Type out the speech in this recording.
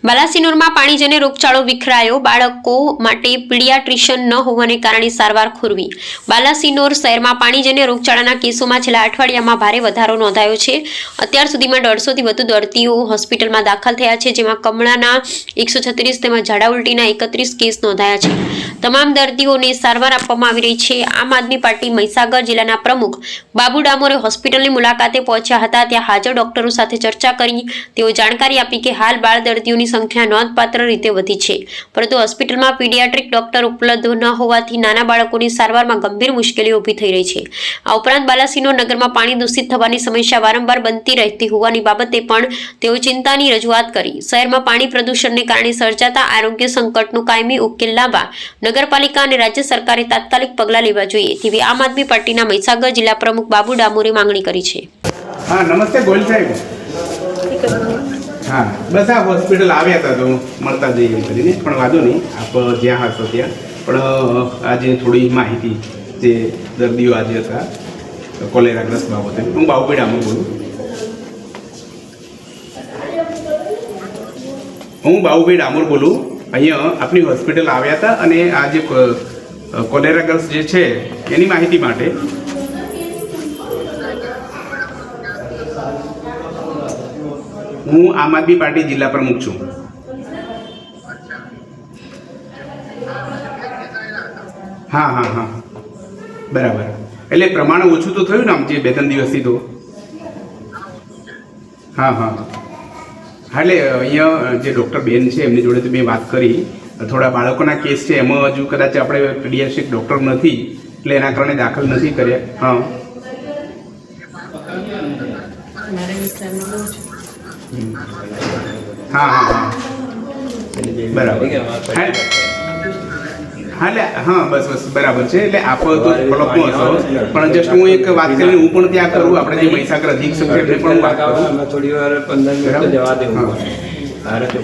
બાલાસિનોરમાં પાણીજન્ય રોગચાળો વિખરાયો, બાળકો માટે પીડિયાટ્રિશિયન ન હોવાને કારણે સારવાર ખોરવી। બાલાસિનોર શહેરમાં પાણીજન્ય રોગચાળાના કેસોમાં છેલ્લા અઠવાડિયામાં ભારે વધારો નોંધાયો છે। અત્યાર સુધીમાં 150 થી વધુ દર્દીઓ હોસ્પિટલમાં દાખલ થયા છે, જેમાં કમળાના 136 તેમજ ઝાડા ઉલટીના 31 કેસ નોંધાયા છે। તમામ દર્દીઓને સારવાર આપવામાં આવી રહી છે। આમ આદમી પાર્ટી મહીસાગર જિલ્લાના પ્રમુખ બાબુ ડામોરે હોસ્પિટલની મુલાકાતે પહોંચ્યા હતા। ત્યાં હાજર ડોક્ટરો સાથે ચર્ચા કરી તેઓ જાણકારી આપી કે હાલ બાળ દર્દીઓની સંખ્યા નોંધપાત્ર રીતે વધી છે, પરંતુ હોસ્પિટલમાં પીડિયાટ્રિક ડોક્ટર ઉપલબ્ધ ન હોવાથી નાના બાળકોની સારવારમાં ગંભીર મુશ્કેલીઓ ઊભી થઈ રહી છે। આ ઉપરાંત બાલાસિનોર નગરમાં પાણી દૂષિત થવાની સમસ્યા વારંવાર બનતી રહેતી હોવાની બાબતે પણ તેઓ ચિંતાની રજૂઆત કરી। શહેરમાં પાણી પ્રદૂષણને કારણે સર્જાતા આરોગ્ય સંકટનું કાયમી ઉકેલ લાવવા નગરપાલિકા અને રાજ્ય સરકારે તાત્કાલિક પગલાં લેવા જોઈએ તેવી આમ આદમી પાર્ટીના મહીસાગર જિલ્લા પ્રમુખ બાબુ ડામોરે માંગણી કરી છે। हाँ नमस्ते गोयल साहेब। हाँ बस आ हॉस्पिटल आव्या था तो मळता जईए करीने पण वांधो नहीं, आप ज्यां हशो त्यां पण आज थोड़ी माहिती जे दर्दीओ आज हता कोलेराग्रस्त बाबते हूँ बाबुभाई डामोर बोलूँ। हूँ बाबुभाई डामोर बोलूँ। अहींया आपनी हॉस्पिटल आव्या था अने आ जे कोलेराग्रस्त जे छे एनी माहिती माटे हूँ आम आदमी पार्टी जिला प्रमुख छूँ। हाँ हाँ हाँ बराबर एटले प्रमाण ओछुं तो थयुं ने आम जे 2-3 दिवसथी तो हाँ हाँ એટલે અહીંયા જે ડૉક્ટર બેન છે એમની જોડે તો મેં વાત કરી, થોડા બાળકોના કેસ છે એમાં હજુ કદાચ આપણે પીડિયાટ્રિક ડૉક્ટર નથી એટલે એના કારણે દાખલ નથી કર્યા। હા हाँ हाँ हाँ बराबर हाँ हाँ बस बस बराबर है એટલે આપ તો ફોલોઅપમાં હશો પણ જસ્ટ હું એક વાત કરીને હું પણ ત્યાં કરું આપણે જે મહીસાગર અધિક્ષક છે એમને પણ વાત કરું થોડી વાર 15 મિનિટ જવા દેવું મારે તો